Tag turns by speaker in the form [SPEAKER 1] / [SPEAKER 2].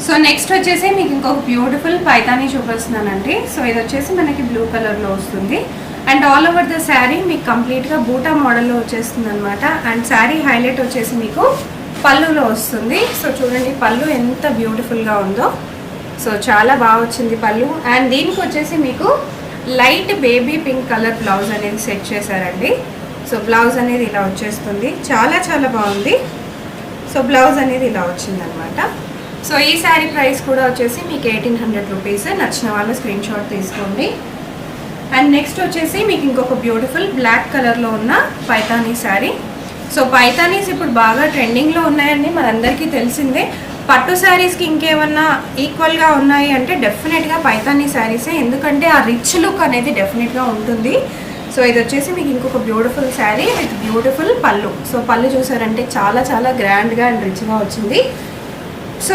[SPEAKER 1] So next వచ్చేసి మీకు ఇంకొక బ్యూటిఫుల్ పైతానీ చూపిస్తున్నానండి. సో ఇది వచ్చేసి మనకి బ్లూ కలర్లో వస్తుంది and all over the sari మీకు కంప్లీట్గా బూటా మోడల్లో వచ్చేస్తుంది అనమాట. అండ్ శారీ హైలైట్ వచ్చేసి మీకు పళ్ళులో వస్తుంది. సో చూడండి పళ్ళు ఎంత బ్యూటిఫుల్గా ఉందో. సో చాలా బాగా వచ్చింది పళ్ళు. అండ్ దీనికి వచ్చేసి మీకు light baby pink colour blouse అనేది సెట్ చేశారండి. సో బ్లౌజ్ అనేది ఇలా వచ్చేస్తుంది, చాలా చాలా బాగుంది. సో బ్లౌజ్ అనేది ఇలా వచ్చిందనమాట. సో ఈ శారీ ప్రైస్ కూడా వచ్చేసి మీకు 1800 రూపీస్. నచ్చిన వాళ్ళు స్క్రీన్ షాట్ తీసుకోండి. అండ్ నెక్స్ట్ వచ్చేసి మీకు ఇంకొక బ్యూటిఫుల్ బ్లాక్ కలర్లో ఉన్న పైతానీ శారీ. సో పైతానీస్ ఇప్పుడు బాగా ట్రెండింగ్లో ఉన్నాయండి, మనందరికీ తెలిసిందే. పట్టు శారీస్కి ఇంకేమన్నా ఈక్వల్గా ఉన్నాయి అంటే డెఫినెట్గా పైతానీ శారీసే, ఎందుకంటే ఆ రిచ్ లుక్ అనేది డెఫినెట్గా ఉంటుంది. సో ఇది వచ్చేసి మీకు ఇంకొక బ్యూటిఫుల్ శారీ విత్ బ్యూటిఫుల్ పళ్ళు. సో పళ్ళు చూసారంటే చాలా చాలా గ్రాండ్గా అండ్ రిచ్గా వచ్చింది.